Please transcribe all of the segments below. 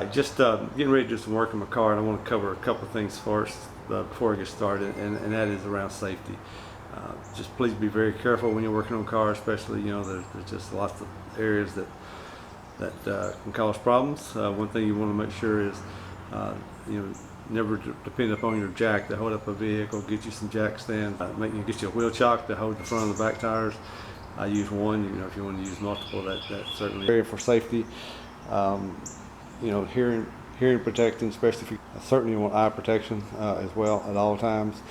right, just getting ready to do some work on my car, and I want to cover a couple of things first before I get started, and that is around safety. Just please be very careful when you're working on cars, especially, you know, there's just lots of areas that can cause problems. One thing you want to make sure is, you know, never depend upon your jack to hold up a vehicle. Get you some jack stands. Get you a wheel chock to hold the front and the back tires. I use one. You know, if you want to use multiple, that's certainly area for safety. You know, hearing protection, especially if you certainly want eye protection as well at all times,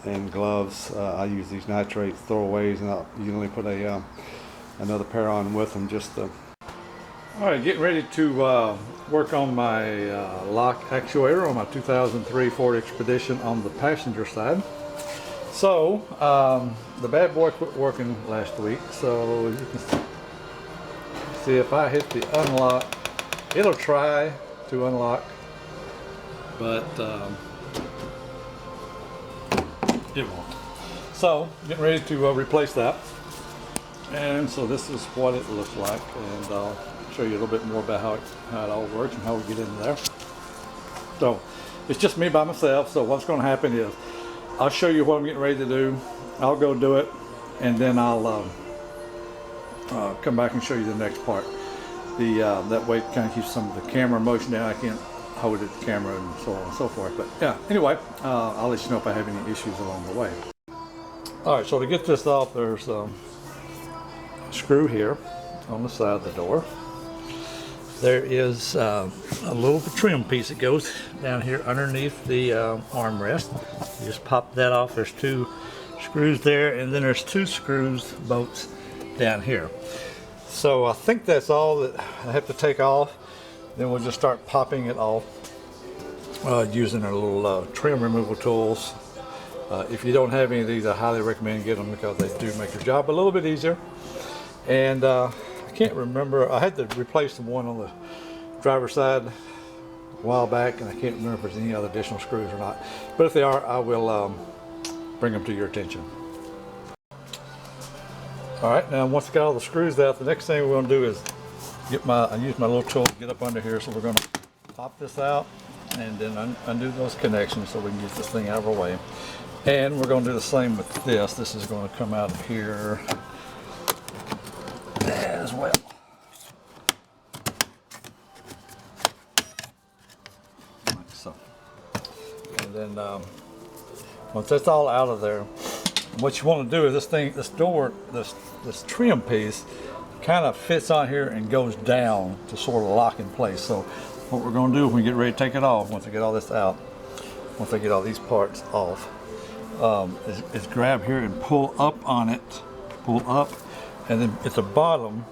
and gloves. I use these nitrates throwaways, and I'll usually put another pair on with them just to. All right, getting ready to work on my lock actuator on my 2003 Ford Expedition on the passenger side. So the bad boy quit working last week, so you can see if I hit the unlock, it'll try to unlock, but it won't. So getting ready to replace that, and so this is what it looks like, and I'll show you a little bit more about how it all works and how we get into there. So it's just me by myself, so what's going to happen is I'll show you what I'm getting ready to do. I'll go do it, and then I'll come back and show you the next part. That way it kind of keeps some of the camera motion down. I can't hold it, the camera, and so on and so forth. But yeah, anyway, I'll let you know if I have any issues along the way. All right, so to get this off, there's a screw here on the side of the door. There is a little trim piece that goes down here underneath the armrest. You just pop that off. There's two screws there, and then there's two screws bolts down here. So I think that's all that I have to take off. Then we'll just start popping it off using our little trim removal tools. If you don't have any of these, I highly recommend getting them because they do make your job a little bit easier. And I can't remember, I had to replace the one on the driver's side a while back, and I can't remember if there's any other additional screws or not. But if they are, I will bring them to your attention. All right, now once I got all the screws out, the next thing we're going to do is I use my little tool to get up under here. So we're going to pop this out and then undo those connections so we can get this thing out of our way. And we're going to do the same with this. This is going to come out of here as well. Like so. And then once that's all out of there, what you want to do is this trim piece kind of fits on here and goes down to sort of lock in place. So what we're going to do when we get ready to take it off, once I get all this out, once I get all these parts off, is grab here and pull up on it, pull up, and then at the bottom,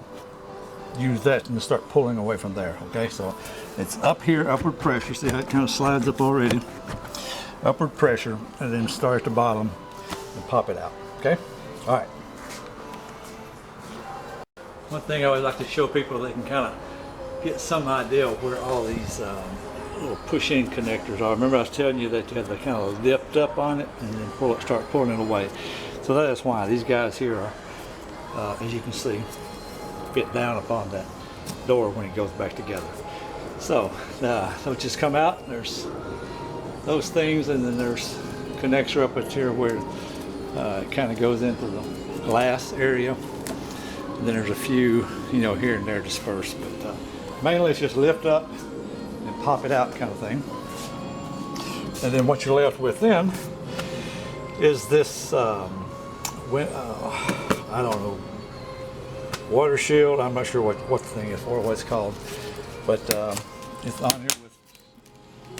use that and start pulling away from there. Okay, so it's up here, upward pressure. See how it kind of slides up already? Upward pressure, and then start at the bottom and pop it out. Okay, all right. One thing I always like to show people, they can kind of get some idea of where all these little push-in connectors are. Remember I was telling you that you had to kind of lift up on it and then start pulling it away. So that is why these guys here are, as you can see, fit down upon that door when it goes back together. So just come out, there's those things, and then there's a connector up at here where it kind of goes into the glass area. And then there's a few, you know, here and there dispersed, but mainly it's just lift up and pop it out kind of thing. And then what you're left with then is this, I don't know, water shield. I'm not sure what the thing is for, what it's called, but it's on here with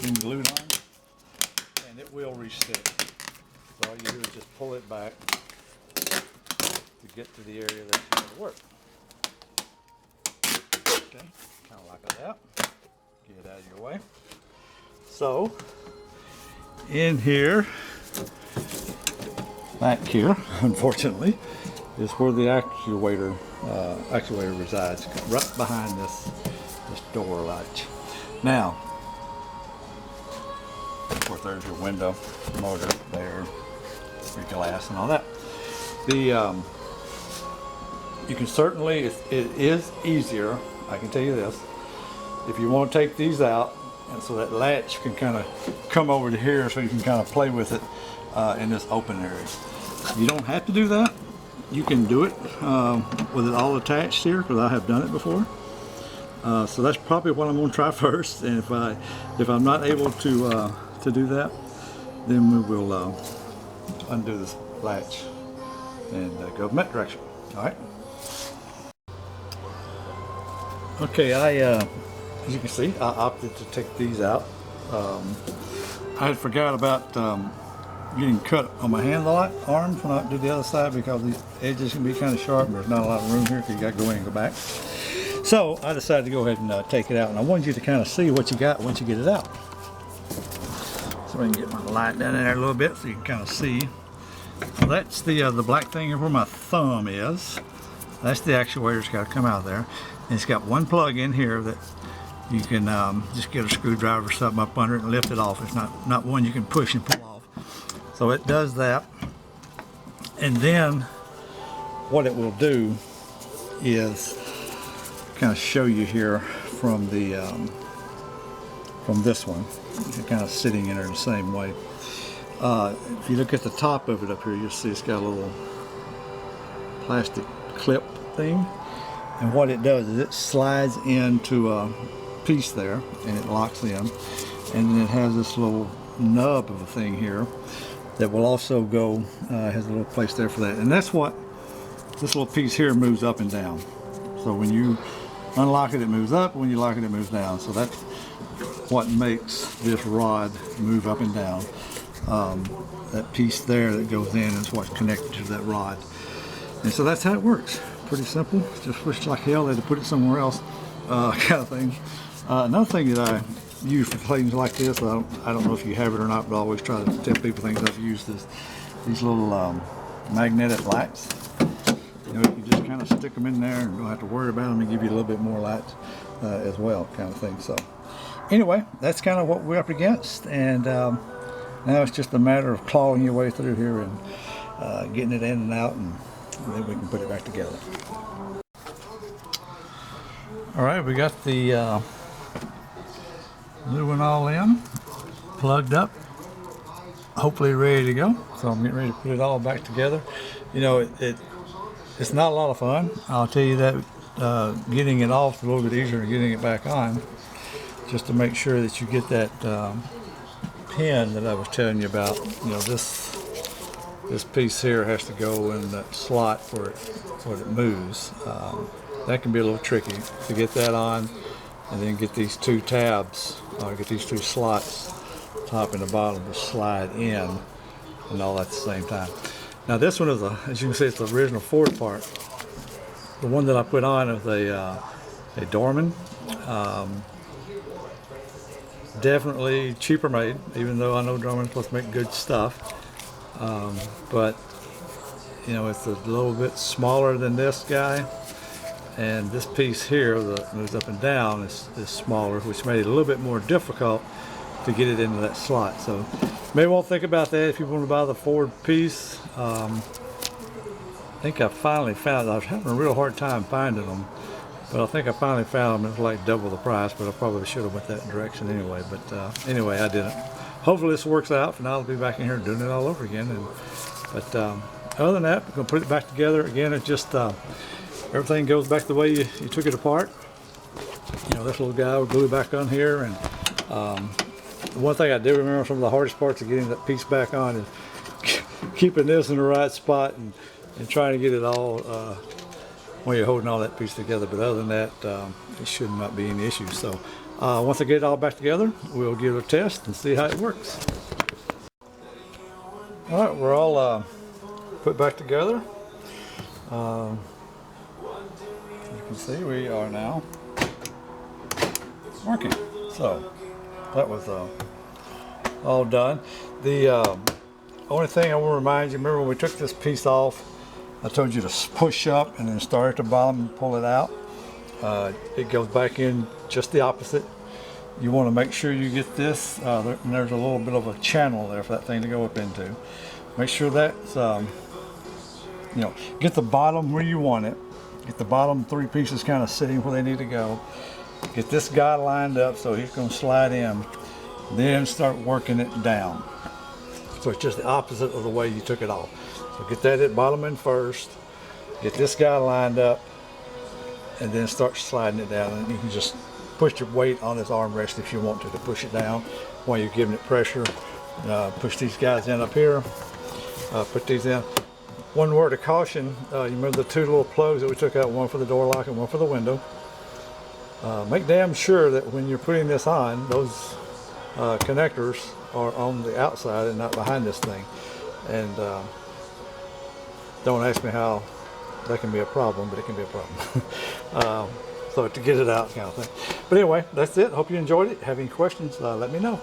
being glued on, and it will reset. So all you do is just pull it back to get to the area that you want to work. Okay, kind of like that. Get it out of your way. So in here, back here, unfortunately, is where the actuator resides, right behind this door latch. Now, of course, there's your window, motor there, your glass, and all that. You can certainly, it is easier, I can tell you this, if you want to take these out, and so that latch can kind of come over to here so you can kind of play with it in this open area. You don't have to do that. You can do it with it all attached here, because I have done it before. So that's probably what I'm going to try first, and if I'm not able to do that, then we will undo this latch and go in that direction. All right. Okay, as you can see, I opted to take these out. I had forgot about getting cut on my hand a lot, arms, when I do the other side, because the edges can be kind of sharp and there's not a lot of room here because you got to go in and go back. So I decided to go ahead and take it out, and I wanted you to kind of see what you got once you get it out. So I can get my light down in there a little bit so you can kind of see. So that's the black thing where my thumb is. That's the actuator that's got to come out of there. And it's got one plug in here that you can just get a screwdriver or something up under it and lift it off. It's not one you can push and pull off. So it does that. And then what it will do is kind of show you here from the from this one. It's kind of sitting in there the same way. If you look at the top of it up here, you'll see it's got a little plastic clip thing, and what it does is it slides into a piece there and it locks in, and then it has this little nub of a thing here that will also go, has a little place there for that, and that's what this little piece here moves up and down. So when you unlock it, it moves up. When you lock it, it moves down. So that's what makes this rod move up and down. That piece there that goes in is what's connected to that rod. And so that's how it works. Pretty simple. Just wish like hell they had to put it somewhere else, kind of thing. Another thing that I use for things like this, I don't know if you have it or not, but I always try to tell people things I've used is these little magnetic lights. You know, you just kind of stick them in there and don't have to worry about them, and give you a little bit more light as well, kind of thing. So anyway, that's kind of what we're up against, and now it's just a matter of clawing your way through here and getting it in and out, and then we can put it back together. All right, we got the new one all in, plugged up, hopefully ready to go. So I'm getting ready to put it all back together. You know, it's not a lot of fun, I'll tell you that. Getting it off is a little bit easier than getting it back on, just to make sure that you get that pin that I was telling you about. You know, this piece here has to go in that slot where it moves. That can be a little tricky to get that on, and then get these two tabs, get these two slots, top and the bottom, to slide in, and all at the same time. Now this one is as you can see, it's the original Ford part. The one that I put on is a Dorman. Definitely cheaper made, even though I know Dorman's supposed to make good stuff. But you know, it's a little bit smaller than this guy, and this piece here that moves up and down is smaller, which made it a little bit more difficult to get it into that slot. So maybe won't think about that if you want to buy the Ford piece. I think I finally found it. I was having a real hard time finding them, but I think I finally found them. It's like double the price, but I probably should have went that direction anyway. But anyway, I didn't. Hopefully this works out, and I'll be back in here doing it all over again. But other than that, we're going to put it back together. Again, it's just everything goes back the way you took it apart. You know, this little guy will glue back on here, and one thing I do remember, some of the hardest parts of getting that piece back on is keeping this in the right spot and trying to get it all when you're holding all that piece together. But other than that, it should not be any issues. So once I get it all back together, we'll give it a test and see how it works. All right, we're all put back together. You can see we are now working. So that was all done. The only thing I want to remind you, remember when we took this piece off, I told you to push up and then start at the bottom and pull it out. It goes back in just the opposite. You want to make sure you get this, there's a little bit of a channel there for that thing to go up into. Make sure that's, you know, get the bottom where you want it. Get the bottom three pieces kind of sitting where they need to go. Get this guy lined up so he's going to slide in. Then start working it down. So it's just the opposite of the way you took it off. So get that at bottom end first. Get this guy lined up. And then start sliding it down. And you can just push your weight on this armrest if you want to push it down while you're giving it pressure. Push these guys in up here. Put these in. One word of caution, you remember the two little plugs that we took out, one for the door lock and one for the window. Make damn sure that when you're putting this on, those connectors are on the outside and not behind this thing. And don't ask me how that can be a problem, but it can be a problem. So to get it out kind of thing. But anyway, that's it. Hope you enjoyed it. Have any questions, let me know.